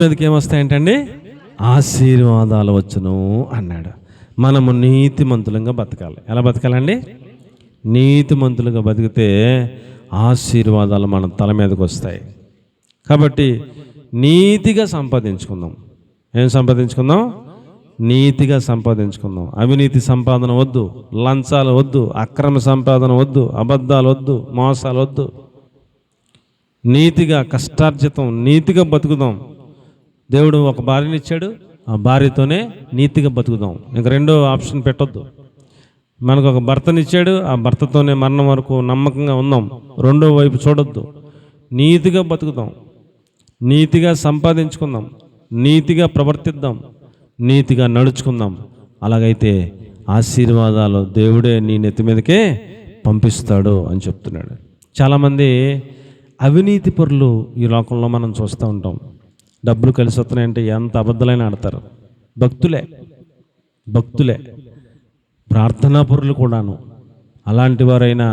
మీదకి ఏమొస్తాయంటండి? ఆశీర్వాదాలు వచ్చును అన్నాడు. మనము నీతిమంతులంగా బతకాలి. ఎలా బతకాలండి? నీతిమంతులుగా బతికితే ఆశీర్వాదాలు మన తల మీదకి వస్తాయి. కాబట్టి నీతిగా సంపాదించుకుందాం. ఏం సంపాదించుకుందాం? నీతిగా సంపాదించుకుందాం. అవినీతి సంపాదన వద్దు, లంచాలు వద్దు, అక్రమ సంపాదన వద్దు, అబద్ధాలు వద్దు, మోసాలు వద్దు. నీతిగా కష్టార్జితం, నీతిగా బతుకుదాం. దేవుడు ఒక భార్యనిచ్చాడు, ఆ భార్యతోనే నీతిగా బతుకుదాం. ఇంక రెండో ఆప్షన్ పెట్టొద్దు. మనకు ఒక భర్తనిచ్చాడు, ఆ భర్తతోనే మరణం వరకు నమ్మకంగా ఉందాం. రెండో వైపు చూడొద్దు. నీతిగా బతుకుదాం, నీతిగా సంపాదించుకుందాం, నీతిగా ప్రవర్తిద్దాం, నీతిగా నడుచుకుందాం. అలాగైతే ఆశీర్వాదాలు దేవుడే నీ నెత్తి మీదకే పంపిస్తాడు అని చెప్తున్నాడు. చాలామంది అవినీతి పరులు ఈ లోకంలో మనం చూస్తూ ఉంటాం. డబ్బులు కలిసి వస్తున్నాయంటే ఎంత అబద్ధాలైనా ఆడతారు. భక్తులే ప్రార్థనా పరులు కూడాను అలాంటి వారైనా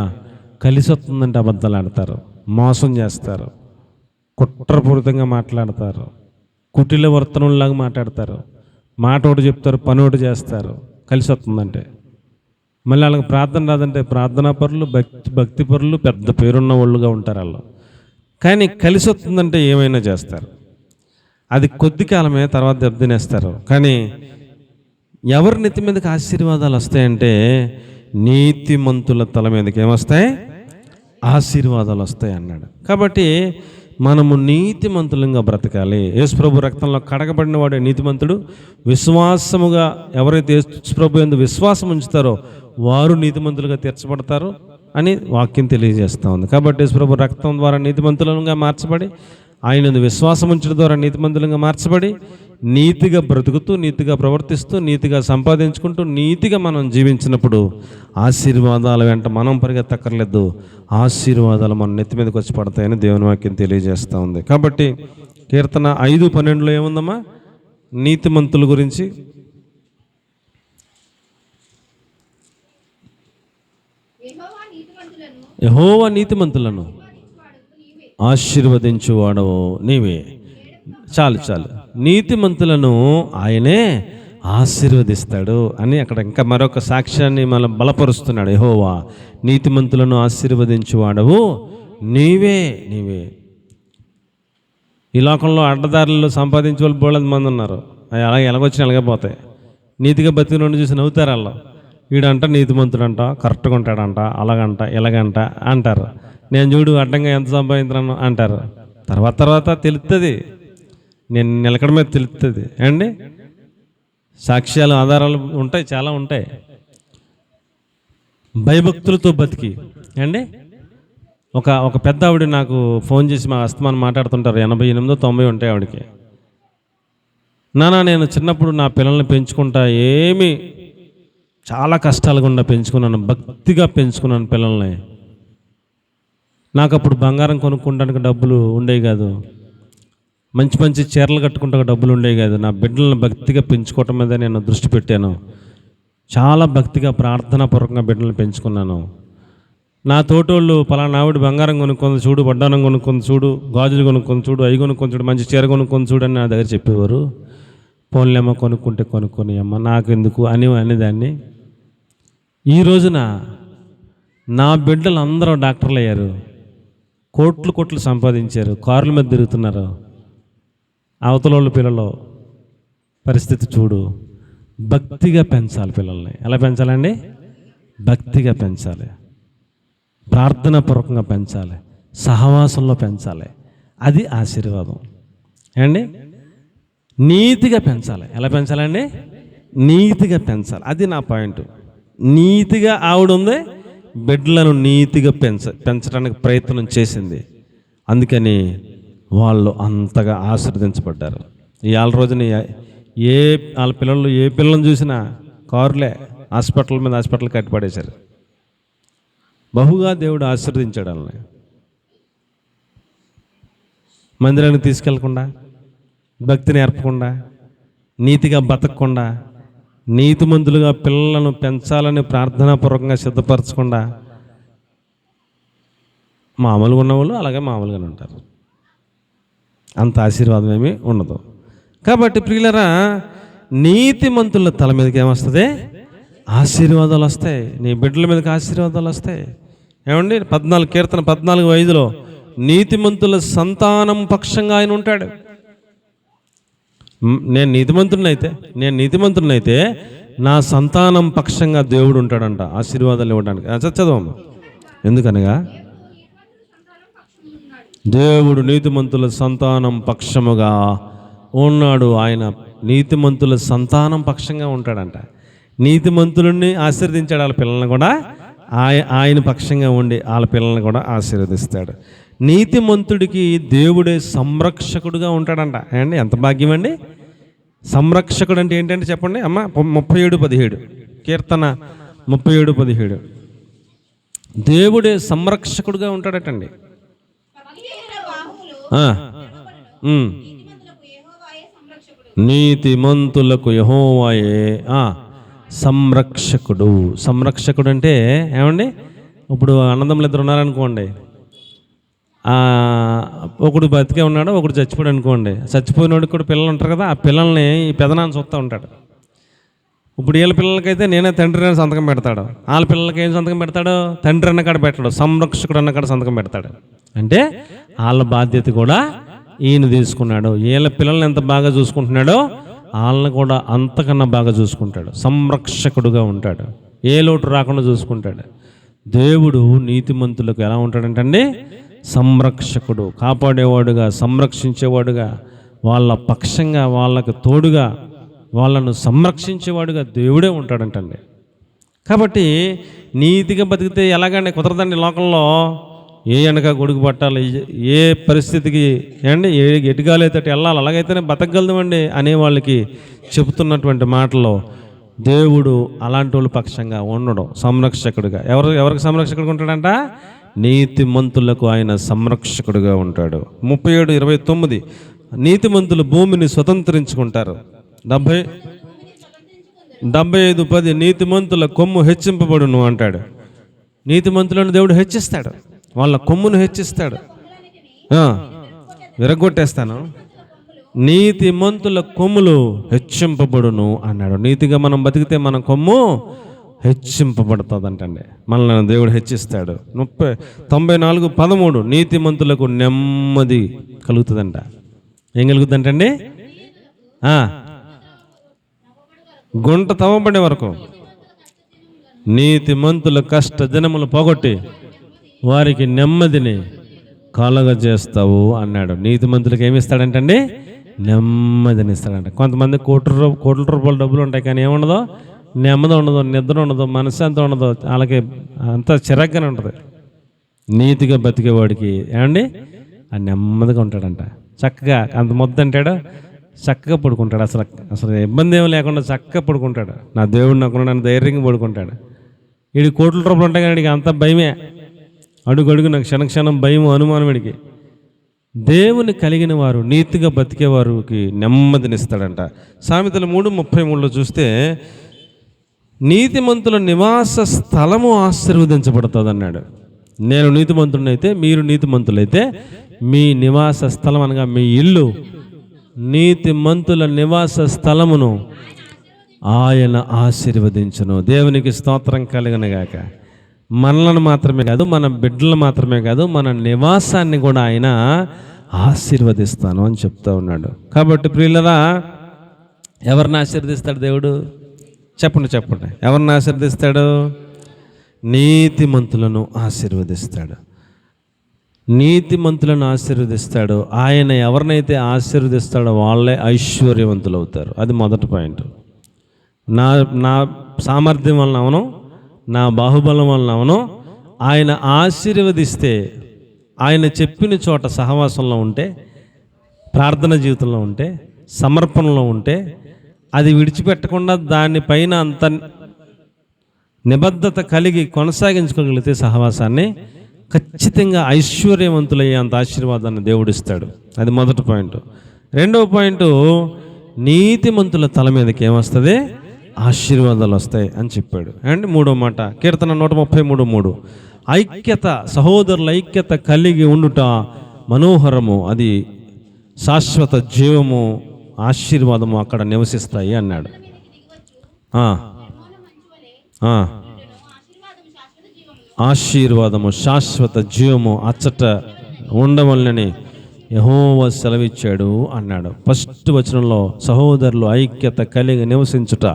కలిసి వస్తుందంటే అబద్ధాలు ఆడతారు, మోసం చేస్తారు, కుట్రపూరితంగా మాట్లాడతారు, కుటిల వర్తనంలాగా మాట్లాడతారు. మాట ఒకటి చెప్తారు, పని ఒకటి చేస్తారు కలిసి వస్తుందంటే. మళ్ళీ వాళ్ళకి ప్రార్థన రాదంటే ప్రార్థనా పరులు, భక్తి పరులు, పెద్ద పేరున్న వాళ్ళుగా ఉంటారు వాళ్ళు. కానీ కలిసి వస్తుందంటే ఏమైనా చేస్తారు. అది కొద్ది కాలమే, తర్వాత దెబ్బతినేస్తారు. కానీ ఎవరి నెత్తి మీదకి ఆశీర్వాదాలు వస్తాయంటే నీతిమంతుల తల మీదకి ఏమొస్తాయి? ఆశీర్వాదాలు వస్తాయి అన్నాడు. కాబట్టి మనము నీతిమంతులంగా బ్రతకాలి. యేసుప్రభు రక్తంలో కడగబడిన వాడే నీతిమంతుడు. విశ్వాసముగా ఎవరైతే యేసుప్రభు యందు విశ్వాసం ఉంచుతారో వారు నీతిమంతులుగా తీర్చబడతారు అని వాక్యం తెలియజేస్తూ ఉంది. కాబట్టి యేసుప్రభు రక్తం ద్వారా నీతిమంతులుగా మార్చబడి, ఆయన విశ్వాసం ఉంచడం ద్వారా నీతిమంతులుగా మార్చబడి, నీతిగా బ్రతుకుతూ, నీతిగా ప్రవర్తిస్తూ, నీతిగా సంపాదించుకుంటూ, నీతిగా మనం జీవించినప్పుడు ఆశీర్వాదాల వెంట మనం పరిగెత్తక్కర్లేదు. ఆశీర్వాదాలు మన నెత్తి మీదకి వచ్చి పడతాయని దేవుని వాక్యం తెలియజేస్తూ ఉంది. కాబట్టి కీర్తన 5:12 ఏముందమ్మా? నీతిమంతుల గురించి. యెహోవా నీతిమంతులను ఆశీర్వదించువాడవు నీవే. చాలు. నీతిమంతులను ఆయనే ఆశీర్వదిస్తాడు అని అక్కడ ఇంకా మరొక సాక్ష్యాన్ని మనం బలపరుస్తున్నాడు. యెహోవా నీతిమంతులను ఆశీర్వదించువాడవు నీవే. ఈ లోకంలో అడ్డదారులు సంపాదించే వాళ్ళు బోళ్ళంత మంది ఉన్నారు. అవి అలాగే ఎలాగొచ్చిన అలాగే పోతాయి. నీతిగా బతికిన చూసి నవ్వుతారు వాళ్ళు. వీడంట నీతిమంతుడంట, కరెక్ట్గా ఉంటాడంట, అలాగంట ఇలాగంట అంటారు. నేను చూడు అడ్డంగా ఎంత సంపాదించాను అంటారు. తర్వాత తెలుస్తుంది, నేను నిలకడ మీద తెలుస్తుంది అండి. సాక్ష్యాలు, ఆధారాలు ఉంటాయి, చాలా ఉంటాయి. భయభక్తులతో బతికి అండి. ఒక పెద్ద ఆవిడ నాకు ఫోన్ చేసి మా అస్తమానం మాట్లాడుతుంటారు. 88, 90 ఉంటాయి ఆవిడకి. నాన్న, నేను చిన్నప్పుడు నా పిల్లల్ని పెంచుకుంటా చాలా కష్టాలు గుండా పెంచుకున్నాను, భక్తిగా పెంచుకున్నాను పిల్లల్ని. నాకు అప్పుడు బంగారం కొనుక్కోవడానికి డబ్బులు ఉండేవి కాదు, మంచి చీరలు కట్టుకుంటా డబ్బులు ఉండేవి కాదు. నా బిడ్డలను భక్తిగా పెంచుకోవటం మీద నేను దృష్టి పెట్టాను. చాలా భక్తిగా ప్రార్థనాపూర్వకంగా బిడ్డలను పెంచుకున్నాను. నా తోటోళ్ళు పలానా ఆవిడ బంగారం కొనుక్కొని చూడు, వడ్డానం కొనుక్కొని చూడు, గాజులు కొనుక్కొని చూడు, అవి కొనుక్కొని చూడు, మంచి చీర కొనుక్కొని చూడు అని నా దగ్గర చెప్పేవారు. పోన్లేమో కొనుక్కుంటే కొనుక్కొని అమ్మ నాకెందుకు అనేదాన్ని. ఈ రోజున నా బిడ్డలు అందరూ డాక్టర్లు అయ్యారు, కోట్లు సంపాదించారు, కార్ల మీద తిరుగుతున్నారు. అవతలోళ్ళ పిల్లలు పరిస్థితి చూడు. భక్తిగా పెంచాలి పిల్లల్ని. ఎలా పెంచాలండి? భక్తిగా పెంచాలి, ప్రార్థనాపూర్వకంగా పెంచాలి, సహవాసంలో పెంచాలి. అది ఆశీర్వాదం అండి. నీతిగా పెంచాలి. ఎలా పెంచాలండి? నీతిగా పెంచాలి. అది నా పాయింట్. నీతిగా ఆవిడ ఉంది, బిడ్డలను నీతిగా పెంచడానికి ప్రయత్నం చేసింది. అందుకని వాళ్ళు అంతగా ఆశీర్వదించబడ్డారు. ఇవాళ రోజున వాళ్ళ పిల్లలు ఏ పిల్లలను చూసినా కారులే, హాస్పిటల్ మీద హాస్పిటల్ కట్టిపడేశారు. బహుగా దేవుడు ఆశీర్వదించాడు వాళ్ళని. మందిరానికి తీసుకెళ్లకుండా, భక్తి నేర్పకుండా, నీతిగా బతకకుండా, నీతిమంతులుగా పిల్లలను పెంచాలని ప్రార్థనాపూర్వకంగా సిద్ధపరచకుండా మామూలుగా ఉన్నవాళ్ళు అలాగే మామూలుగానే ఉంటారు. అంత ఆశీర్వాదం ఏమీ ఉండదు. కాబట్టి ప్రియులరా, నీతిమంతుల తల మీదకి ఏమొస్తుంది? ఆశీర్వాదాలు వస్తాయి. నీ బిడ్డల మీదకి ఆశీర్వాదాలు వస్తాయి. ఏమండి, 14 కీర్తన 14:5 నీతిమంతుల సంతానం పక్షంగా ఆయన ఉంటాడు. నేను నీతిమంతుడినైతే నా సంతానం పక్షంగా దేవుడు ఉంటాడంట, ఆశీర్వాదాలు ఇవ్వడానికి. చదవమ్మా. ఎందుకనగా దేవుడు నీతిమంతుల సంతానం పక్షముగా ఉన్నాడు. ఆయన నీతిమంతుల సంతానం పక్షంగా ఉంటాడంట. నీతిమంతులని ఆశీర్వదించాడు, వాళ్ళ పిల్లల్ని కూడా ఆయన పక్షంగా ఉండి వాళ్ళ పిల్లల్ని కూడా ఆశీర్వదిస్తాడు. నీతిమంతుడికి దేవుడే సంరక్షకుడుగా ఉంటాడంట. అండి, ఎంత భాగ్యం అండి! సంరక్షకుడు అంటే ఏంటంటే చెప్పండి అమ్మ. 37:17 కీర్తన 37:17 దేవుడే సంరక్షకుడుగా ఉంటాడటండి. నీతిమంతులకు యెహోవాయే సంరక్షకుడు. సంరక్షకుడు అంటే ఏమండి, ఇప్పుడు అన్నదమ్ములు ఇద్దరు ఉన్నారనుకోండి, ఒకడు బతికే ఉన్నాడు, ఒకడు చచ్చిపోయాడు అనుకోండి. చచ్చిపోయినోడికి కూడా పిల్లలు ఉంటారు కదా, ఆ పిల్లల్ని ఈ పెదనాన్న చూస్తూ ఉంటాడు. ఇప్పుడు వీళ్ళ పిల్లలకైతే నేనే తండ్రి అని సంతకం పెడతాడు, వాళ్ళ పిల్లలకి ఏం సంతకం పెడతాడు? తండ్రి అన్నకాడ పెట్టాడు, సంరక్షకుడు అన్నకాడ సంతకం పెడతాడు. అంటే వాళ్ళ బాధ్యత కూడా ఈయన తీసుకున్నాడు. వీళ్ళ పిల్లల్ని ఎంత బాగా చూసుకుంటున్నాడో వాళ్ళని కూడా అంతకన్నా బాగా చూసుకుంటాడు. సంరక్షకుడుగా ఉంటాడు, ఏ లోటు రాకుండా చూసుకుంటాడు. దేవుడు నీతిమంతులకు ఎలా ఉంటాడంటండి? సంరక్షకుడు, కాపాడేవాడుగా, సంరక్షించేవాడుగా, వాళ్ళ పక్షంగా, వాళ్ళకు తోడుగా, వాళ్ళను సంరక్షించేవాడుగా దేవుడే ఉంటాడంటండి. కాబట్టి నీతిగా బతికితే ఎలాగండి? కుదరదండి. లోకంలో ఏ వెనక గొడుగు పట్టాలి, ఏ పరిస్థితికి ఏమండి ఎటుగాలైతే వెళ్ళాలి, అలాగైతేనే బతకగలదండి అనే వాళ్ళకి చెబుతున్నటువంటి మాటలో దేవుడు అలాంటి వాళ్ళ పక్షంగా ఉండడం, సంరక్షకుడుగా. ఎవరికి సంరక్షకుడుగా ఉంటాడంట? నీతిమంతులకు ఆయన సంరక్షకుడుగా ఉంటాడు. 37:29 నీతిమంతులు భూమిని స్వతంత్రించుకుంటారు. 75:10 నీతిమంతుల కొమ్ము హెచ్చింపబడును అంటాడు. నీతిమంతులను దేవుడు హెచ్చిస్తాడు, వాళ్ళ కొమ్మును హెచ్చిస్తాడు. విరగొట్టేస్తాను, నీతిమంతుల కొమ్ములు హెచ్చింపబడును అన్నాడు. నీతిగా మనం బతికితే మన కొమ్ము హెచ్చింపబడుతుంది అంటండి, మనల్ని దేవుడు హెచ్చిస్తాడు. 94:13 నీతిమంతులకు నెమ్మది కలుగుతుందంట. ఏం కలుగుతుందంటండి? గుంట తవ్వబడే వరకు నీతిమంతుల కష్ట దినములు పోగొట్టి వారికి నెమ్మదిని కలగజేస్తావు అన్నాడు. నీతిమంతులకు ఏమి ఇస్తాడంటండి? నెమ్మదిని ఇస్తాడంట. కొంతమంది కోట్ల రూపాయల డబ్బులు ఉంటాయి, కానీ ఏముండదో? నెమ్మది ఉండదు, నిద్ర ఉండదు, మనశ్శాంతి ఉండదు, వాళ్ళకి అంతా చిరాగ్గానే ఉంటుంది. నీతిగా బతికేవాడికి ఏమండి ఆ నెమ్మదిగా ఉంటాడంట. చక్కగా అంత మొద్దు అంటాడు, చక్కగా పడుకుంటాడు. అసలు ఇబ్బంది ఏమి లేకుండా చక్కగా పడుకుంటాడు. నా దేవుడు నాకు నన్ను ధైర్యంగా పడుకుంటాడు. వీడికి కోట్ల రూపాయలు ఉంటాయి కానీ వీడికి అంత భయమే, అడుగు నాకు క్షణక్షణం భయము, అనుమానం. వీడికి దేవుని కలిగిన వారు, నీతిగా బతికేవారికి నెమ్మదినిస్తాడంట. సామెతలు 3:33 చూస్తే నీతిమంతుల నివాస స్థలము ఆశీర్వదించబడుతుంది అన్నాడు. నేను నీతిమంతుడినైతే, మీరు నీతిమంతులైతే మీ నివాస స్థలం అనగా మీ ఇల్లు, నీతిమంతుల నివాస స్థలమును ఆయన ఆశీర్వదించును. దేవునికి స్తోత్రం కలుగునుగాక. మనలను మాత్రమే కాదు, మన బిడ్డలు మాత్రమే కాదు, మన నివాసాన్ని కూడా ఆయన ఆశీర్వదిస్తాను అని చెప్తా ఉన్నాడు. కాబట్టి ప్రియులరా, ఎవరిని ఆశీర్వదిస్తాడు దేవుడు? చెప్పండి. ఎవరిని ఆశీర్వదిస్తాడు? నీతిమంతులను ఆశీర్వదిస్తాడు. నీతిమంతులను ఆశీర్వదిస్తాడు. ఆయన ఎవరినైతే ఆశీర్వదిస్తాడో వాళ్ళే ఐశ్వర్యవంతులు అవుతారు. అది మొదటి పాయింట్. నా సామర్థ్యం వలన అవను, నా బాహుబలం వలన అవను, ఆయన ఆశీర్వదిస్తే, ఆయన చెప్పిన చోట సహవాసంలో ఉంటే, ప్రార్థన జీవితంలో ఉంటే, సమర్పణలో ఉంటే, అది విడిచిపెట్టకుండా దానిపైన అంత నిబద్ధత కలిగి కొనసాగించుకోగలిగితే సహవాసాన్ని, ఖచ్చితంగా ఐశ్వర్యవంతులయ్యే అంత ఆశీర్వాదాన్ని దేవుడిస్తాడు. అది మొదటి పాయింట్. రెండవ పాయింట్, నీతిమంతుల తల మీదకి ఏమొస్తుంది? ఆశీర్వాదాలు వస్తాయి అని చెప్పాడు. అండ్ మూడో మాట, కీర్తన 133:3 ఐక్యత, సహోదరుల ఐక్యత కలిగి ఉండుట మనోహరము, అది శాశ్వత జీవము ఆశీర్వాదము అక్కడ నివసిస్తాయి అన్నాడు. ఆశీర్వాదము శాశ్వత జీవము అచ్చట ఉండవలనని యెహోవా సెలవిచ్చాడు అన్నాడు. ఫస్ట్ వచనంలో సహోదరులు ఐక్యత కలిగి నివసించుట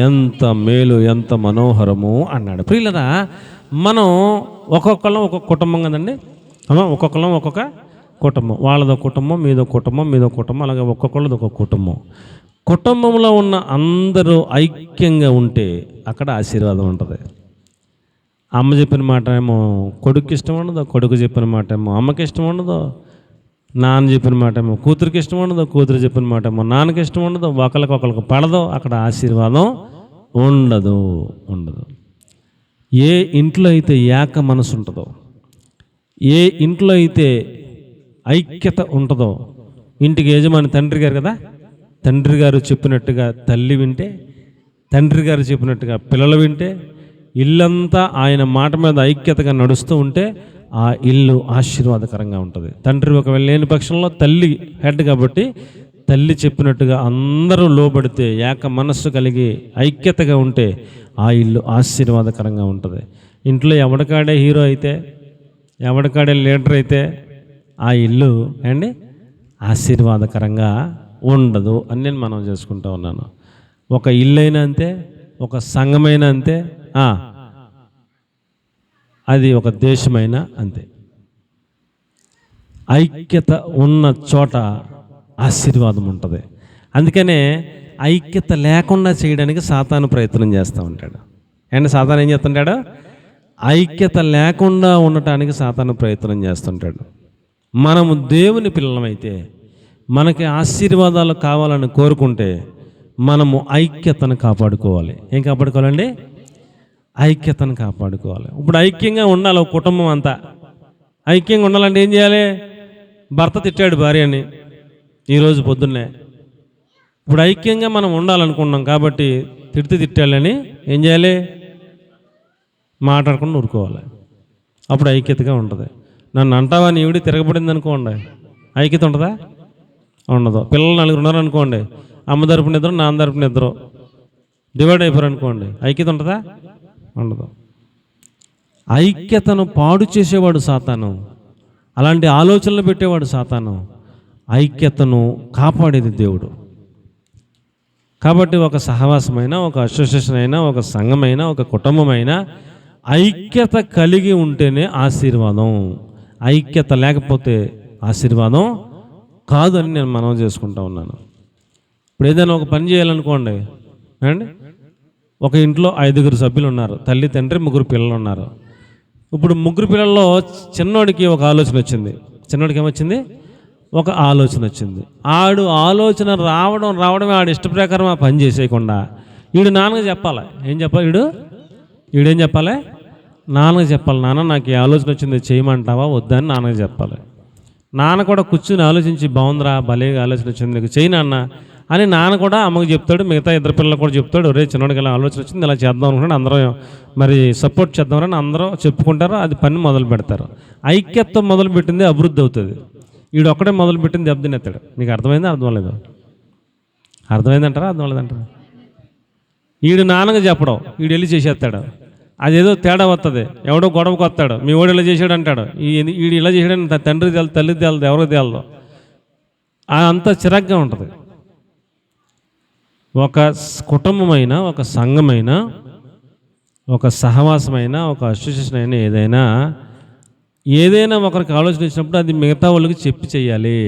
ఎంత మేలు, ఎంత మనోహరము అన్నాడు. ప్రియులరా, మనం ఒక్కొక్కళ్ళం ఒక్కొక్క కుటుంబం కదండి. ఒక్కొక్కళ్ళం ఒక్కొక్క కుటుంబం, వాళ్ళదో కుటుంబం, మీదో కుటుంబం, మీదో కుటుంబం, అలాగే ఒక్కొక్కళ్ళది ఒక్కొక్క కుటుంబం. కుటుంబంలో ఉన్న అందరూ ఐక్యంగా ఉంటే అక్కడ ఆశీర్వాదం ఉంటుంది. అమ్మ చెప్పిన మాట ఏమో కొడుకు ఇష్టం ఉండదు, కొడుకు చెప్పిన మాట ఏమో అమ్మకి ఇష్టం ఉండదు, నాన్న చెప్పిన మాట ఏమో కూతురికి ఇష్టం ఉండదు, కూతురు చెప్పిన మాట ఏమో నాన్నకి ఇష్టం ఉండదు, ఒకరికి పడదు. అక్కడ ఆశీర్వాదం ఉండదు. ఏ ఇంట్లో అయితే ఏక మనసు ఉంటుందో, ఏ ఇంట్లో అయితే ఐక్యత ఉంటుందో, ఇంటికి యజమాని తండ్రి గారు కదా, తండ్రి గారు చెప్పినట్టుగా తల్లి వింటే, తండ్రి గారు చెప్పినట్టుగా పిల్లలు వింటే, ఇల్లంతా ఆయన మాట మీద ఐక్యతగా నడుస్తూ ఉంటే ఆ ఇల్లు ఆశీర్వాదకరంగా ఉంటుంది. తండ్రి ఒకవేళ లేని పక్షంలో తల్లి హెడ్ కాబట్టి తల్లి చెప్పినట్టుగా అందరూ లోబడితే, ఏక మనస్సు కలిగి ఐక్యతగా ఉంటే ఆ ఇల్లు ఆశీర్వాదకరంగా ఉంటుంది. ఇంట్లో ఎవడికాడే హీరో అయితే, ఎవడికాడే లీడర్ అయితే ఆ ఇల్లు ఆశీర్వాదకరంగా ఉండదు అని నేను మనం చేసుకుంటూ ఉన్నాను. ఒక ఇల్లు అయినా అంతే, ఒక సంఘమైన అంతే, అది ఒక దేశమైనా అంతే. ఐక్యత ఉన్న చోట ఆశీర్వాదం ఉంటుంది. అందుకనే ఐక్యత లేకుండా చేయడానికి సాతాను ప్రయత్నం చేస్తూ ఉంటాడు. సాతాను ఏం చేస్తుంటాడు? ఐక్యత లేకుండా ఉండటానికి సాతాను ప్రయత్నం చేస్తుంటాడు. మనము దేవుని పిల్లలమైతే, మనకి ఆశీర్వాదాలు కావాలని కోరుకుంటే మనము ఐక్యతను కాపాడుకోవాలి. ఏం కాపాడుకోవాలండి? ఐక్యతను కాపాడుకోవాలి. ఇప్పుడు ఐక్యంగా ఉండాలి. ఒక కుటుంబం అంతా ఐక్యంగా ఉండాలంటే ఏం చేయాలి? భర్త తిట్టాడు భార్యని ఈరోజు పొద్దున్నే. ఇప్పుడు ఐక్యంగా మనం ఉండాలనుకున్నాం కాబట్టి తిట్టాలని ఏం చేయాలి? మాట్లాడకుండా ఊరుకోవాలి. అప్పుడు ఐక్యతగా ఉంటుంది. నన్ను అంటావా నీ ఈవిడి తిరగబడింది అనుకోండి, ఐక్యత ఉంటుందా? ఉండదు. పిల్లలు 4 ఉన్నారనుకోండి, అమ్మ తరపున ఇద్దరు, నాన్న తరపున ఇద్దరు డివైడ్ అయిపోయారు అనుకోండి, ఐక్యత ఉంటుందా? ఉండదు. ఐక్యతను పాడు చేసేవాడు సాతాను. అలాంటి ఆలోచనలు పెట్టేవాడు సాతాను. ఐక్యతను కాపాడేది దేవుడు. కాబట్టి ఒక సహవాసమైన, ఒక అసోసియేషన్ అయినా, ఒక సంఘమైనా, ఒక కుటుంబమైనా ఐక్యత కలిగి ఉంటేనే ఆశీర్వాదం. ఐక్యత లేకపోతే ఆశీర్వాదం కాదు అని నేను మనవి చేసుకుంటా ఉన్నాను. ఇప్పుడు ఏదైనా ఒక పని చేయాలనుకోండి ఒక ఇంట్లో 5 సభ్యులు ఉన్నారు, తల్లి తండ్రి 3 పిల్లలు ఉన్నారు. ఇప్పుడు 3 పిల్లల్లో చిన్నోడికి ఒక ఆలోచన వచ్చింది. చిన్నోడికి ఏమొచ్చింది? ఒక ఆలోచన వచ్చింది. ఆడు ఆలోచన రావడమే ఆడు ఇష్ట ప్రకారం ఆ పని చేసేయకుండా వీడు నాన్నగా చెప్పాలి. ఏం చెప్పాలి? వీడేం చెప్పాలి? నాన్నగా చెప్పాలి. నాన్న నాకు ఈ ఆలోచన వచ్చింది, చేయమంటావా వద్దా అని నాన్నగా చెప్పాలి. నాన్న కూడా కూర్చుని ఆలోచించి, బాగుందిరా, భలేగా ఆలోచన వచ్చింది, నీకు చేయి నాన్న అని నాన్న కూడా అమ్మకు చెప్తాడు. మిగతా 2 పిల్లలు కూడా చెప్తాడు, ఒరే చిన్నోడికి ఇలా ఆలోచన వచ్చింది, ఇలా చేద్దాం అనుకుంటే అందరూ మరి సపోర్ట్ చేద్దామని అందరూ చెప్పుకుంటారు. అది పని మొదలు పెడతారు. ఐక్యత మొదలు పెట్టింది అభివృద్ధి అవుతుంది. వీడు ఒక్కడే మొదలు పెట్టింది దెబ్బతినేస్తాడు. నీకు అర్థమైందా? అర్థం లేదు. అర్థమైందంటారా? అర్థం లేదంటారా? వీడు నాన్నగా చెప్పడం, వీడు వెళ్ళి చేసేస్తాడు. అదేదో తేడా వస్తుంది. ఎవడో గొడవకు వస్తాడు, మీ వాడు ఇలా చేసాడు అంటాడు, వీడు ఇలా చేసాడని తండ్రి తేలదు, తల్లి తేలదు, ఎవరికి తేలదు. అంత చిరాగ్గా ఉంటుంది. ఒక కుటుంబమైన, ఒక సంఘమైన, ఒక సహవాసమైన, ఒక అసోసియేషన్ అయినా ఏదైనా ఒకరికి ఆలోచన వచ్చినప్పుడు అది మిగతా వాళ్ళకి చెప్పి చెయ్యాలి.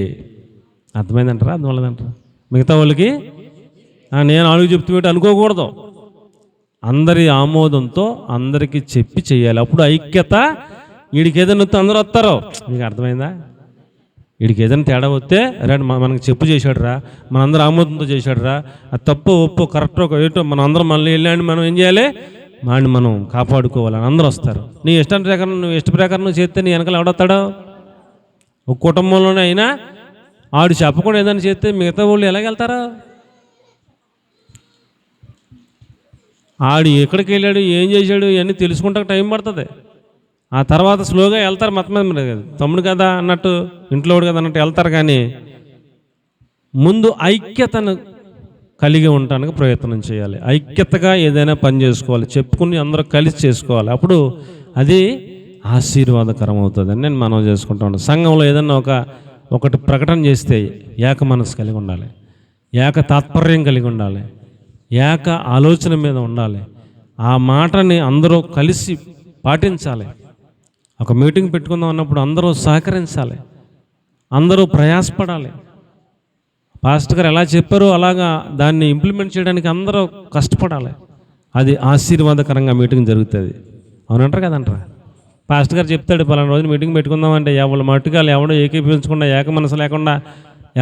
అర్థమైందంటారా? అర్థం లేదంటారా? మిగతా వాళ్ళకి నేను ఆలోచన చెప్తూ అనుకోకూడదు. అందరి ఆమోదంతో అందరికీ చెప్పి చెయ్యాలి. అప్పుడు ఐక్యత. వీడికి ఏదైనా వస్తే అందరూ వస్తారు. మీకు అర్థమైందా? వీడికి ఏదైనా తేడా వస్తే రండి మనకి చెప్పు చేశాడు రా, మనందరూ ఆమోదంతో చేశాడు రా, అది తప్పు ఒప్పు కరెక్ట్ ఏంటో మనం అందరం మళ్ళీ వెళ్ళండి, మనం ఏం చేయాలి? మనం కాపాడుకోవాలని అందరూ వస్తారు. నీ ఇష్టం ప్రకారం, నువ్వు ఇష్ట ప్రకారం నువ్వు చేస్తే నీ వెనకాల ఎవడొస్తాడు? ఒక కుటుంబంలోనే అయినా ఆడు చెప్పకుండా ఏదైనా చేస్తే మిగతా వాళ్ళు ఎలాగెళ్తారా? ఆడు ఎక్కడికి వెళ్ళాడు, ఏం చేశాడు, ఇవన్నీ తెలుసుకుంటా టైం పడుతుంది. ఆ తర్వాత స్లోగా వెళ్తారు. మొత్తం మీద తమ్ముడు కదా అన్నట్టు, ఇంట్లో కదా అన్నట్టు వెళ్తారు. కానీ ముందు ఐక్యతను కలిగి ఉండటానికి ప్రయత్నం చేయాలి. ఐక్యతగా ఏదైనా పని చేసుకోవాలి, చెప్పుకుని అందరూ కలిసి చేసుకోవాలి. అప్పుడు అది ఆశీర్వాదకరం అవుతుందని నేను మనం చేసుకుంటా ఉంటాను. సంఘంలో ఏదన్నా ఒకటి ప్రకటన చేస్తే ఏక మనసు కలిగి ఉండాలి, ఏక తాత్పర్యం కలిగి ఉండాలి, ఏక ఆలోచన మీద ఉండాలి. ఆ మాటని అందరూ కలిసి పాటించాలి. ఒక మీటింగ్ పెట్టుకుందాం అన్నప్పుడు అందరూ సహకరించాలి, అందరూ ప్రయాసపడాలి. పాస్టర్ గారు ఎలా చెప్పారో అలాగా దాన్ని ఇంప్లిమెంట్ చేయడానికి అందరూ కష్టపడాలి. అది ఆశీర్వాదకరంగా మీటింగ్ జరుగుతుంది. అవునంటారు కదంటారా? పాస్టర్ గారు చెప్తాడు, పలానా రోజున మీటింగ్ పెట్టుకుందామంటే ఎవరు మట్టుకాలు ఎవడో ఏకీభవించకుండా, ఏక మనసు లేకుండా,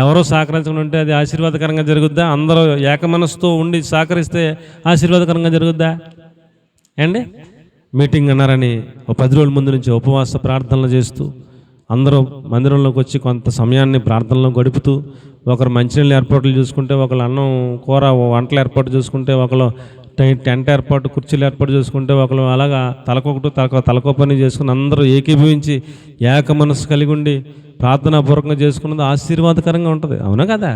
ఎవరో సహకరించకుండా ఉంటే అది ఆశీర్వాదకరంగా జరుగుద్దా? అందరూ ఏక మనసుతో ఉండి సహకరిస్తే ఆశీర్వాదకరంగా జరుగుద్దా అండి? మీటింగ్ అన్నారని 10 రోజుల ముందు నుంచి ఉపవాస ప్రార్థనలు చేస్తూ అందరూ మందిరంలోకి వచ్చి కొంత సమయాన్ని ప్రార్థనలో గడుపుతూ, ఒకరు మంచినీళ్ళు ఏర్పాట్లు చూసుకుంటే, ఒకరు అన్నం కూర వంటలు ఏర్పాటు చూసుకుంటే, ఒకరు టెంట్ ఏర్పాటు కుర్చీలు ఏర్పాటు చేసుకుంటే, ఒకరు అలాగా తలకో పని చేసుకుని అందరూ ఏకీభవించి ఏక మనసు కలిగి ఉండి ప్రార్థనాపూర్వకంగా చేసుకున్నది ఆశీర్వాదకరంగా ఉంటుంది. అవునా కదా?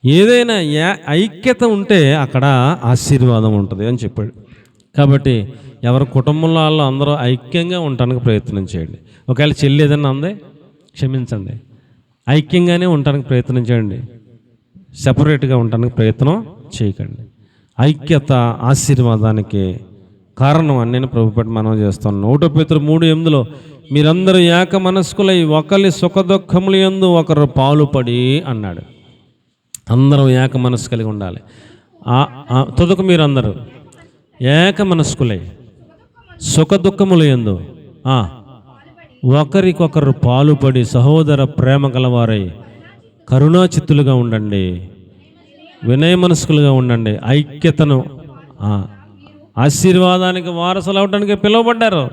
ఏదైనా ఐక్యత ఉంటే అక్కడ ఆశీర్వాదం ఉంటుంది అని చెప్పాడు. కాబట్టి ఎవరి కుటుంబంలో వాళ్ళు అందరూ ఐక్యంగా ఉండటానికి ప్రయత్నం చేయండి. ఒకవేళ చెల్లి ఏదన్నా అందే క్షమించండి, ఐక్యంగానే ఉండటానికి ప్రయత్నం చేయండి, సెపరేట్గా ఉండటానికి ప్రయత్నం చేయకండి. ఐక్యత ఆశీర్వాదానికి కారణం అని నేను ప్రభుపేట మనం చేస్తున్నాను. 1 Peter 3:8 మీరందరూ ఏక మనస్కులై ఒకరి సుఖదుఖముల యందు ఒకరు పాలుపడి అన్నాడు. అందరూ ఏక మనస్సు కలిగి ఉండాలి. తుదకు మీరందరూ ఏక మనస్కులై సుఖదుఖముల యందు ఒకరికొకరు పాలుపడి సహోదర ప్రేమ గలవారై కరుణాచిత్తులుగా ఉండండి, వినయ మనస్కులుగా ఉండండి. ఐక్యతను ఆశీర్వాదానికి వారసులు అవడానికి పిలువబడ్డారు.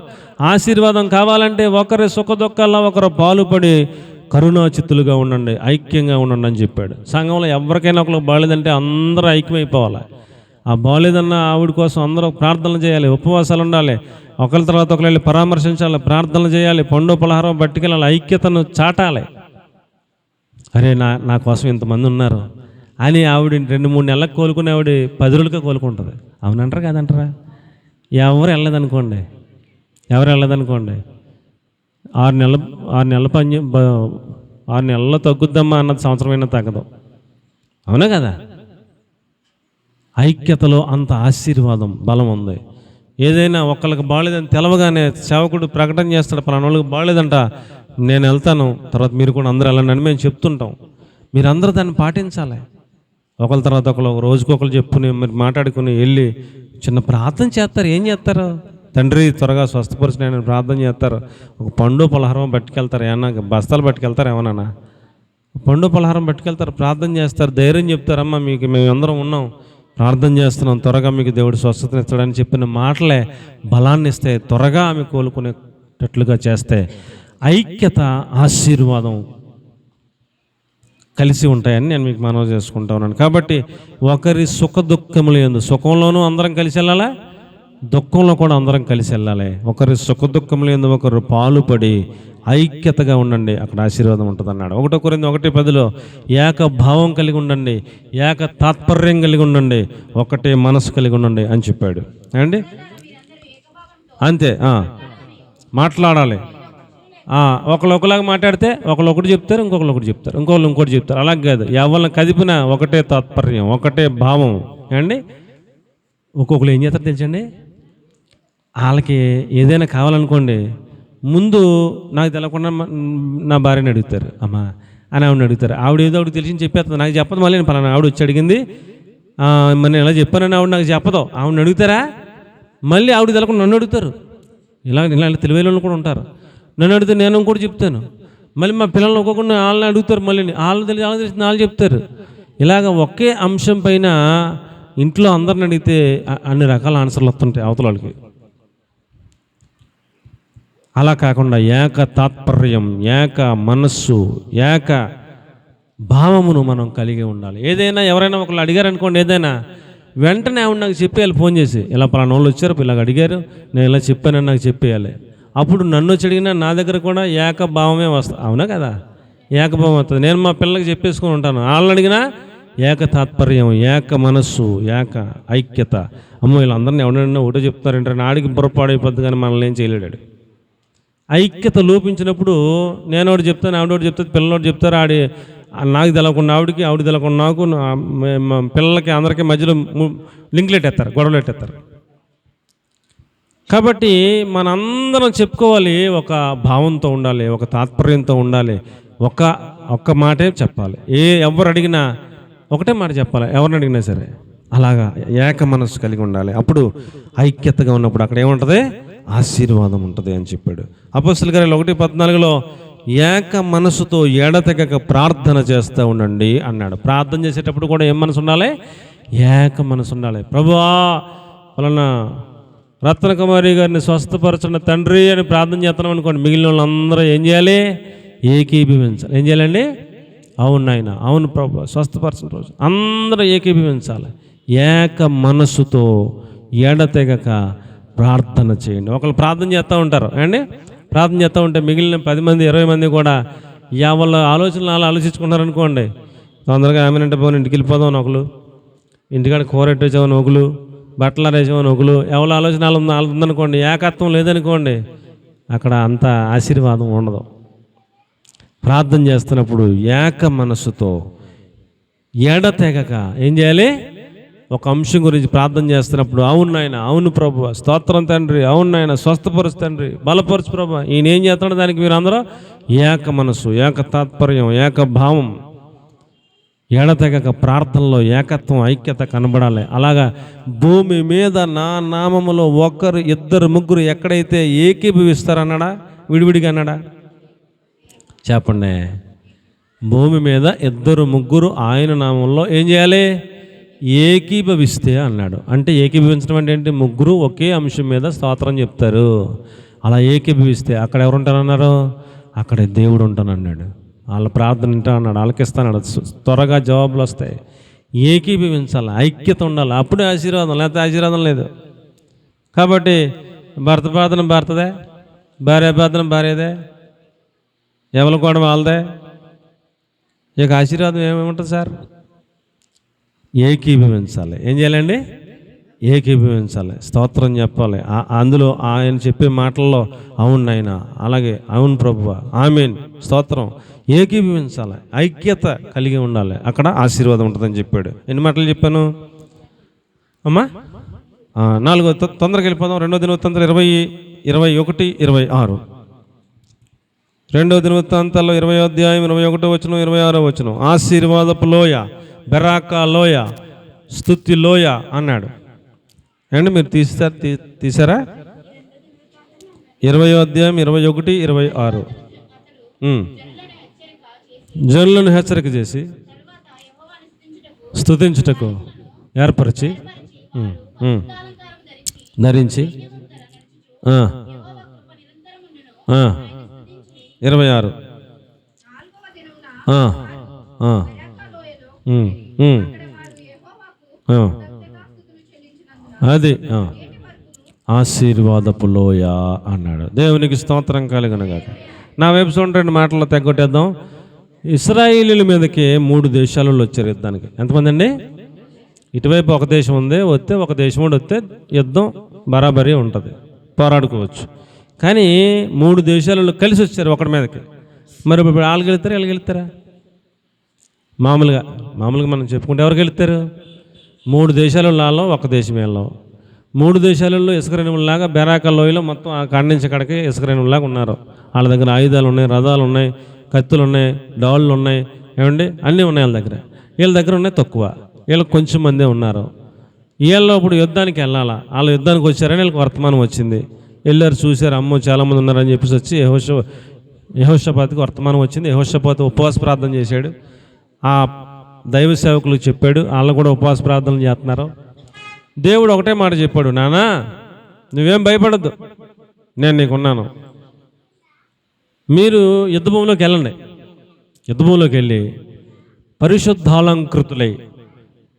ఆశీర్వాదం కావాలంటే ఒకరి సుఖదుఖాల్లో ఒకరు పాలుపడి కరుణాచిత్తులుగా ఉండండి, ఐక్యంగా ఉండండి అని చెప్పాడు. సంఘంలో ఎవరికైనా ఒకరికి బాగాలేదంటే అందరూ ఐక్యమైపోవాలి. ఆ బాగాలేదన్న ఆవిడ కోసం అందరూ ప్రార్థనలు చేయాలి, ఉపవాసాలు ఉండాలి, ఒకరి తర్వాత ఒకరు వెళ్ళి పరామర్శించాలి, ప్రార్థనలు చేయాలి, పండు పలహారం పట్టుకెళ్ళాలి, ఐక్యతను చాటాలి. అరే నా కోసం ఇంతమంది ఉన్నారు అని ఆవిడ 2-3 నెలలకు కోలుకునే ఆవిడ 10 రోజులుగా కోలుకుంటుంది. అవునంటారా కాదంటారా? ఎవరు వెళ్ళలేదనుకోండి 6 నెలల్లో తగ్గుద్దమ్మా అన్నది సంవత్సరమైనా తగ్గదు. అవునా కదా? ఐక్యతలో అంత ఆశీర్వాదం బలం ఉంది. ఏదైనా ఒకళ్ళకి బాగాలేదని తెలవగానే సేవకుడు ప్రకటన చేస్తాడు, పలానా వాళ్ళకి బాగాలేదంట, నేను వెళ్తాను, తర్వాత మీరు కూడా అందరూ వెళ్ళండి అని మేము చెప్తుంటాం. మీరందరూ దాన్ని పాటించాలి. ఒకరి తర్వాత ఒకరు రోజుకొకరు చెప్పుకుని మీరు మాట్లాడుకుని వెళ్ళి చిన్న ప్రార్థన చేస్తారు. ఏం చేస్తారు? తండ్రి త్వరగా స్వస్థపరిచిన ప్రార్థన చేస్తారు. ఒక పండు పలహారం పట్టుకెళ్తారు, ఏమన్నా బస్తాలు పట్టుకెళ్తారు, ఏమన్నా పండు పలహారం పట్టుకెళ్తారు, ప్రార్థన చేస్తారు, ధైర్యం చెప్తారమ్మా మీకు మేము అందరం ఉన్నాం, ప్రార్థన చేస్తున్నాం, త్వరగా మీకు దేవుడు స్వస్థతను ఇస్తాడని చెప్పిన మాటలే బలాన్ని ఇస్తే, త్వరగా ఆమె కోలుకునేటట్లుగా చేస్తే ఐక్యత ఆశీర్వాదం కలిసి ఉంటాయని నేను మీకు మనవి చేసుకుంటా ఉన్నాను. కాబట్టి ఒకరి సుఖ దుఃఖములు యందు, సుఖంలోనూ అందరం కలిసి వెళ్ళాలి, దుఃఖంలో కూడా అందరం కలిసి వెళ్ళాలి. ఒకరి సుఖ దుఃఖములు యందు ఒకరు పాలుపడి ఐక్యతగా ఉండండి, అక్కడ ఆశీర్వాదం ఉంటుంది అన్నాడు. 1 Corinthians 1:10 ఏక భావం కలిగి ఉండండి, ఏక తాత్పర్యం కలిగి ఉండండి, ఒకటే మనసు కలిగి ఉండండి అని చెప్పాడు అండి. అంతే, మాట్లాడాలి. ఒకళ్ళు ఒకలాగా మాట్లాడితే ఒకళ్ళు ఒకటి చెప్తారు, ఇంకొకళ్ళు ఒకటి చెప్తారు, ఇంకోటి చెప్తారు. అలాగే కాదు, ఎవరిని కదిపినా ఒకటే తాత్పర్యం, ఒకటే భావం అండి. ఒక్కొక్కరు ఏం చేస్తారు తెలుసండి? వాళ్ళకి ఏదైనా కావాలనుకోండి, ముందు నాకు తెలవకుండా నా భార్యని అడుగుతారు, అమ్మా అని ఆవిడని అడుగుతారు. ఆవిడ ఏదో ఆవిడ తెలిసి చెప్పేస్తుంది, నాకు చెప్పదు. మళ్ళీ నేను పలానా ఆవిడ వచ్చి అడిగింది, మరి నేను ఎలా చెప్పానని ఆవిడ నాకు చెప్పదు. ఆవిడని అడుగుతారా? మళ్ళీ ఆవిడ తెలకుండా నన్ను అడుగుతారు. ఇలాంటి తెలివేళ్ళు కూడా ఉంటారు. నన్ను అడిగితే నేను ఇంకోటి చెప్తాను, మళ్ళీ మా పిల్లల్ని ఒక్కొక్కరిని వాళ్ళని అడుగుతారు, మళ్ళీ వాళ్ళు తెలిసి వాళ్ళు చెప్తారు. ఇలాగ ఒకే అంశం పైన ఇంట్లో అందరిని అడిగితే అన్ని రకాల ఆన్సర్లు వస్తుంటాయి అవతల వాళ్ళకి. అలా కాకుండా ఏక తాత్పర్యం, ఏక మనస్సు, ఏక భావమును మనం కలిగి ఉండాలి. ఏదైనా ఎవరైనా ఒకళ్ళు అడిగారనుకోండి, ఏదైనా వెంటనే ఆవిడ నాకు చెప్పేయాలి, ఫోన్ చేసి ఇలా పలానా వాళ్ళు వచ్చారు, ఇలాగ అడిగారు, నేను ఇలా చెప్పానని నాకు చెప్పేయాలి. అప్పుడు నన్ను వచ్చి అడిగినా నా దగ్గర కూడా ఏక భావమే వస్తుంది. అవునా కదా? ఏకభావం అవుతుంది. నేను మా పిల్లలకి చెప్పేసుకుని ఉంటాను, వాళ్ళని అడిగినా ఏక తాత్పర్యం, ఏక మనస్సు, ఏక ఐక్యత. అమ్మో వీళ్ళందరినీ ఎవరైనా ఒకటే చెప్తారంటే నాడికి పొరపాడైపోద్ది, కానీ మనల్ని ఏం చేయలేడు. ఐక్యత లోపించినప్పుడు నేను ఒకటి చెప్తాను, ఆవిడోటి చెప్తుంది, పిల్లలోటి చెప్తారు, నాకు తెలవకుండా ఆవిడ తెలవకుండా నాకు, పిల్లలకి అందరికీ మధ్యలో లింకులు ఎట్టేస్తారు, గొడవలు ఎట్టేస్తారు. కాబట్టి మనందరం చెప్పుకోవాలి, ఒక భావంతో ఉండాలి, ఒక తాత్పర్యంతో ఉండాలి, ఒక్క మాటే చెప్పాలి. ఎవరు అడిగినా ఒకటే మాట చెప్పాలి, ఎవరిని అడిగినా సరే. అలాగా ఏక మనస్సు కలిగి ఉండాలి. అప్పుడు ఐక్యతగా ఉన్నప్పుడు అక్కడ ఏముంటుంది? ఆశీర్వాదం ఉంటుంది అని చెప్పాడు. అపొస్తలుల కార్యాలు 1:14 ఏక మనసుతో ఎడతెగక ప్రార్థన చేస్తూ ఉండండి అన్నాడు. ప్రార్థన చేసేటప్పుడు కూడా ఏం మనసు ఉండాలి? ఏక మనసు ఉండాలి. ప్రభువా వలన రత్నకుమారి గారిని స్వస్థపరచండి తండ్రి అని ప్రార్థన చేస్తున్నాం అనుకోండి, మిగిలిన వాళ్ళందరూ ఏం చేయాలి? ఏకీభవించాలి. ఏం చేయాలండి? అవును నాయన, అవును ప్రభు, స్వస్థపరచని రోజు అందరూ ఏకీభవించాలి. ఏక మనసుతో ఎడతెగక ప్రార్థన చేయండి. ఒకళ్ళు ప్రార్థన చేస్తూ ఉంటారు అండి, ప్రార్థన చేస్తూ ఉంటే మిగిలిన 10 మంది 20 మంది కూడా వాళ్ళ ఆలోచనలు అలా ఆలోచించుకున్నారు అనుకోండి, తొందరగా ఆమెనంటే పోనీ ఇంటికి వెళ్ళిపోదామని ఒకరు, ఇంటికాడ కూర ఎట్టేసామని ఒకరు, బట్టలు ఆరేసామని ఒకరు, ఎవరి ఆలోచన వాళ్ళ ఉందనుకోండి, ఏకత్వం లేదనుకోండి, అక్కడ అంత ఆశీర్వాదం ఉండదు. ప్రార్థన చేస్తున్నప్పుడు ఏక మనస్సుతో ఎడతెగక ఏం చేయాలి? ఒక అంశం గురించి ప్రార్థన చేస్తున్నప్పుడు, అవును నాయన, అవును ప్రభు, స్తోత్రం తండ్రి, అవును నాయన, స్వస్థపరుచు తండ్రి, బలపరచు ప్రభు, ఈయన ఏం చేస్తాడో దానికి మీరు అందరూ ఏక మనసు, ఏక తాత్పర్యం, ఏక భావం, ఎడతెగక ప్రార్థనలో ఏకత్వం, ఐక్యత కనబడాలి. అలాగా భూమి మీద నా నామములో 1, 2, 3 ఎక్కడైతే ఏకీభవిస్తారన్నాడా? విడివిడిగా అన్నాడా? చెప్పండి. భూమి మీద 2, 3 ఆయన నామంలో ఏం చేయాలి? ఏకీభవిస్తే అన్నాడు. అంటే ఏకీభవించడం అంటే ఏంటి? 3 ఒకే అంశం మీద స్తోత్రం చెప్తారు. అలా ఏకీభవిస్తే అక్కడ ఎవరు ఉంటారన్నారు? అక్కడ దేవుడు ఉంటానన్నాడు. వాళ్ళ ప్రార్థన వింటా అన్నాడు, ఆలకిస్తాడు, త్వరగా జవాబులు వస్తాయి. ఏకీభవించాలి, ఐక్యత ఉండాలి, అప్పుడే ఆశీర్వాదం, లేకపోతే ఆశీర్వాదం లేదు. కాబట్టి భర్త ప్రార్థన భర్తదే, భార్య ప్రార్థన భార్యదే, ఎవరి కూడా వాళ్ళదే. ఇక ఆశీర్వాదం ఏమేముంటుంది సార్? ఏకీభవించాలి. ఏం చేయాలండి? ఏకీభవించాలి, స్తోత్రం చెప్పాలి. అందులో ఆయన చెప్పే మాటల్లో అవును నాయన, అలాగే అవును ప్రభువా, ఆమేన్, స్తోత్రం, ఏకీభవించాలి, ఐక్యత కలిగి ఉండాలి, అక్కడ ఆశీర్వాదం ఉంటుందని చెప్పాడు. ఎన్ని మాటలు చెప్పాను అమ్మా? 4 తొందరగా వెళ్ళిపోదాం. 2వ దినవృత్తాంతాలు 21-26. 2వ దినవృత్తాంతాల్లో 20వ అధ్యాయం 21వ వచనం 26వ వచనం. ఆశీర్వాదపు లోయ, బెరాకా లోయ, స్తుతి లోయ అన్నాడు. అండి మీరు తీసారా? 20వ అధ్యాయం 21-26. జనులను హెచ్చరిక చేసి స్తుతించుటకు ఏర్పరిచి ధరించి 26 అది ఆశీర్వాదపు లోయ అన్నాడు. దేవునికి స్తోత్రం కలుగునుగాక. నా వైపు చూడండి, 2 మాటల్లో తెగొట్టేద్దాం. ఇశ్రాయేలీల మీదకి 3 దేశాలలో వచ్చారు యుద్ధానికి. ఎంతమంది అండి? ఇటువైపు ఒక దేశం ఉంది, వస్తే ఒక దేశం కూడా వస్తే యుద్ధం బరాబరీ ఉంటుంది, పోరాడుకోవచ్చు. కానీ 3 దేశాలలో కలిసి వచ్చారు ఒకటి మీదకి. మరి ఇప్పుడు వాళ్ళు గెలుస్తారా, వీళ్ళు గెలుస్తారా? మామూలుగా మనం చెప్పుకుంటే ఎవరు గెలుస్తారు? 3 దేశాలలో ఒక దేశం వెళ్ళాం. 3 దేశాలలో ఇసుకరేణువులాగా బెరాకా లోయలో మొత్తం అక్కడి నుంచి అక్కడికి ఇసుకరేణువులాగా ఉన్నారు. వాళ్ళ దగ్గర ఆయుధాలు ఉన్నాయి, రథాలు ఉన్నాయి, కత్తులు ఉన్నాయి, డాళ్ళు ఉన్నాయి, ఏమండి అన్నీ ఉన్నాయి వాళ్ళ దగ్గర. వీళ్ళ దగ్గర ఉన్నాయి తక్కువ, వీళ్ళకి కొంచెం మందే ఉన్నారు. వీళ్ళు ఇప్పుడు యుద్ధానికి వెళ్ళాలా, వాళ్ళు యుద్ధానికి వచ్చారని వీళ్ళకి వర్తమానం వచ్చింది. వెళ్ళారు, చూశారు, అమ్మో చాలామంది ఉన్నారని చెప్పేసి వచ్చి యెహోషాపాతుకి వర్తమానం వచ్చింది. యెహోషాపాతు ఉపవాస ప్రార్థన చేశాడు. ఆ దైవ సేవకులకు చెప్పాడు, వాళ్ళు కూడా ఉపవాస ప్రార్థనలు చేస్తున్నారు. దేవుడు ఒకటే మాట చెప్పాడు, నానా నువ్వేం భయపడద్దు, నేను నీకున్నాను. మీరు యుద్ధభూమిలోకి వెళ్ళండి. యుద్ధభూమిలోకి వెళ్ళి పరిశుద్ధాలంకృతులై,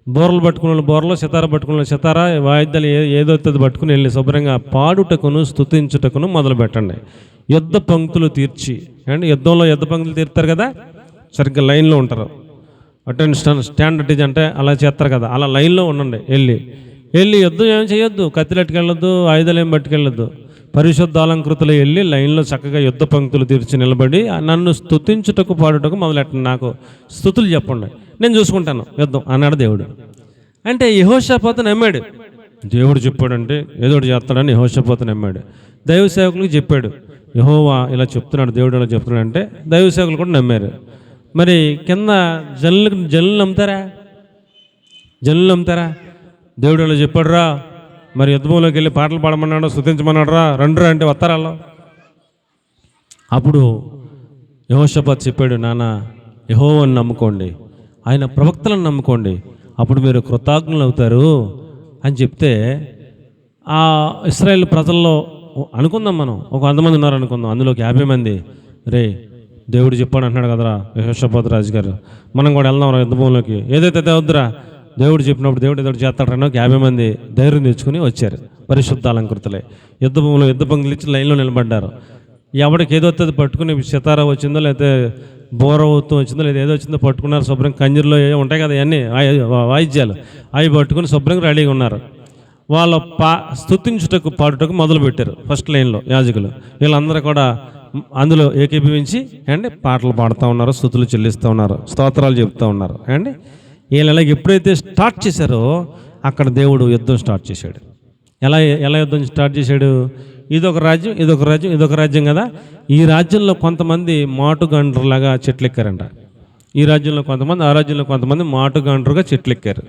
బోర్లు పట్టుకున్న బోర్లో, సితార పట్టుకున్న సితార, వాయిద్యాలు ఏదొస్తుంది పట్టుకుని వెళ్ళి శుభ్రంగా పాడుటకును స్తుతించుటకును మొదలు పెట్టండి. యుద్ధ పంక్తులు తీర్చి, అండ్ యుద్ధంలో యుద్ధ పంక్తులు తీరుతారు కదా, సరిగ్గా లైన్లో ఉంటారు. అటెండ్ స్టాండర్డ్ అంటే అలా చేస్తారు కదా, అలా లైన్లో ఉండండి. వెళ్ళి యుద్ధం ఏం చేయొద్దు, కత్తిలు ఎట్టుకెళ్ళొద్దు, ఆయుధాలు ఏం పట్టుకెళ్ళొద్దు. పరిశుద్ధ అలంకృతులు వెళ్ళి లైన్లో చక్కగా యుద్ధ పంక్తులు తీర్చి నిలబడి నన్ను స్తుతించుటకు పాడుటకు మొదలెట్టండి, నాకు స్తుతులు చెప్పండి, నేను చూసుకుంటాను యుద్ధం అన్నాడు దేవుడు. అంటే యెహోషాపాతు నమ్మాడు. దేవుడు చెప్పాడంటే ఏదో ఒకటి చేస్తాడని యెహోషాపాతు నమ్మాడు. దైవ సేవకులకు చెప్పాడు, యెహోవా ఇలా చెప్తున్నాడు, దేవుడు ఇలా చెప్తున్నాడు అంటే దైవ సేవకులు కూడా నమ్మారు. మరి కింద జనులు నమ్ముతారా? జనులు నమ్ముతారా? దేవుడు ఇలా చెప్పాడు రా, మరి యుద్ధంలోకి వెళ్ళి పాటలు పాడమన్నాడు, స్తుతించమన్నాడు రా, రండ్రా అంటే వస్తారా? అప్పుడు యెహోషాపాతు చెప్పాడు, నాన్న యెహోవాను నమ్ముకోండి, ఆయన ప్రవక్తలను నమ్ముకోండి, అప్పుడు మీరు కృతజ్ఞులు అవుతారు అని చెప్తే ఆ ఇశ్రాయేల్ ప్రజల్లో అనుకుందాం, మనం ఒక 100 మంది ఉన్నారు అనుకుందాం, అందులోకి 50 మంది రే దేవుడు చెప్పాడు అంటున్నాడు కదరా యెహోషాపాతు రాజు గారు, మనం కూడా వెళ్దాం రా యుద్ధభూమిలోకి, ఏదైతే వద్దురా దేవుడు చెప్పినప్పుడు దేవుడు ఏదో చేస్తాడన్నా 50 మంది ధైర్యం తెచ్చుకుని వచ్చారు. పరిశుద్ధ అలంకృతులే యుద్ధభూమిలో యుద్ధ పంక్తులు ఇచ్చి లైన్లో నిలబడ్డారు. ఎవడికి ఏదో వస్తుంది పట్టుకుని, సితారా వచ్చిందో లేకపోతే బోర ఒత్తు వచ్చిందో లేదా ఏదో వచ్చిందో పట్టుకున్నారు. శుభ్రంగా కంజీర్లో ఏ ఉంటాయి కదా అన్నీ వాయిద్యాలు, అవి పట్టుకుని శుభ్రంగా రెడీగా ఉన్నారు. వాళ్ళ స్తుతించుటకు పాడుటకు మొదలుపెట్టారు. ఫస్ట్ లైన్లో యాజకులు వీళ్ళందరూ కూడా అందులో ఏకీభవించి అండి పాటలు పాడుతూ ఉన్నారు, స్తుతులు చెల్లిస్తూ ఉన్నారు, స్తోత్రాలు చెప్తూ ఉన్నారు అండి. వీళ్ళు ఎప్పుడైతే స్టార్ట్ చేశారో అక్కడ దేవుడు యుద్ధం స్టార్ట్ చేశాడు. ఎలా యుద్ధం స్టార్ట్ చేశాడు? ఇదొక రాజ్యం, ఇదొక రాజ్యం, ఇదొక రాజ్యం కదా. ఈ రాజ్యంలో కొంతమంది మాటుగాండ్రులాగా చెట్లు ఎక్కారంట. ఈ రాజ్యంలో కొంతమంది, ఆ రాజ్యంలో కొంతమంది మాటుగాండ్రుగా చెట్లు ఎక్కారు.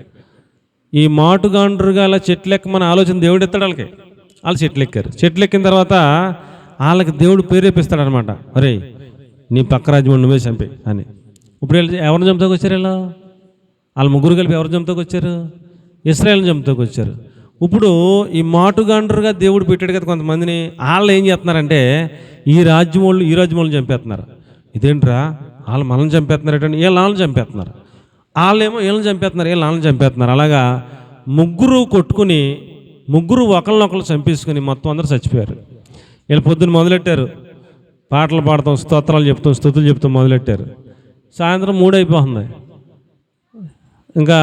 ఈ మాటుగాండ్రుగా అలా చెట్లు ఎక్కమని ఆలోచన దేవుడు ఎత్తాడు వాళ్ళకి. వాళ్ళు చెట్లు ఎక్కారు. చెట్లు ఎక్కిన తర్వాత వాళ్ళకి దేవుడు ప్రేరేపిస్తాడు అనమాట, అరే నీ పక్క రాజ్యం నువ్వే చంపే అని. ఇప్పుడు ఎవరిని చంపుతాకు వచ్చారు? ఇలా వాళ్ళ ముగ్గురు కలిపి ఎవరిని చంపుతాకు వచ్చారు? ఇశ్రాయేల్ని చంపుతాకు వచ్చారు. ఇప్పుడు ఈ మాటుగాండ్రుగా దేవుడు పెట్టాడు కదా కొంతమందిని, వాళ్ళు ఏం చేస్తున్నారంటే ఈ రాజ్యం వాళ్ళు చంపేస్తున్నారు. ఇదేంట్రా వాళ్ళు మనల్ని చంపేస్తున్నారంటే వీళ్ళు వాళ్ళని చంపేస్తున్నారు, వాళ్ళేమో వీళ్ళని చంపేస్తున్నారు, వీళ్ళు వాళ్ళని చంపేస్తున్నారు. అలాగా ముగ్గురు కొట్టుకుని ముగ్గురు ఒకళ్ళనొకళ్ళు చంపేసుకుని మొత్తం అందరూ చచ్చిపోయారు. వీళ్ళు పొద్దున్న మొదలెట్టారు పాటలు పాడతాం, స్తోత్రాలు చెప్తాం, స్తుతులు చెప్తాం మొదలెట్టారు. సాయంత్రం 3 అయిపోతుంది. ఇంకా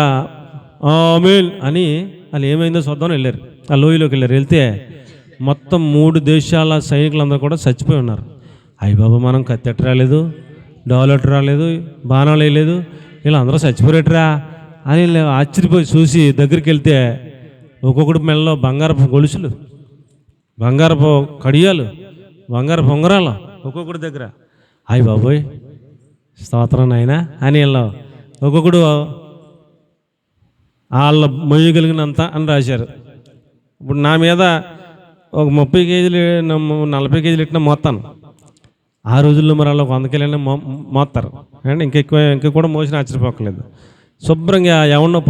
ఆమేన్ అని వాళ్ళు ఏమైందో చూద్దామని వెళ్ళారు. ఆ లోయలోకి వెళ్ళారు. వెళ్తే మొత్తం 3 దేశాల సైనికులందరూ కూడా చచ్చిపోయి ఉన్నారు. అయ్య బాబా మనం కత్తెట్ట రాలేదు, డోలెట్ రాలేదు, బాణాలు వేయలేదు, వీళ్ళందరూ చచ్చిపోయేట్రా అని ఆశ్చర్యపోయి చూసి దగ్గరికి వెళ్తే ఒక్కొక్కటి మెడలో బంగారపు గొలుసులు, బంగారపు కడియాలు, బంగారపు ఉంగరాలు ఒక్కొక్కటి దగ్గర. అయ్య బాబోయ్ స్తోత్రం నాయనా అని వీళ్ళు ఒక్కొక్కడు వాళ్ళ మొయ్యగలిగినంత అని రాశారు. ఇప్పుడు నా మీద ఒక 30 కేజీలు 40 కేజీలు ఇట్టిన మోస్తాను. ఆ రోజుల్లో మరి వాళ్ళు 100 కిలోనే మోస్తారు అండ్ ఇంకా కూడా మోసిన ఆశ్చర్యపోకలేదు. శుభ్రంగా ఎవరినో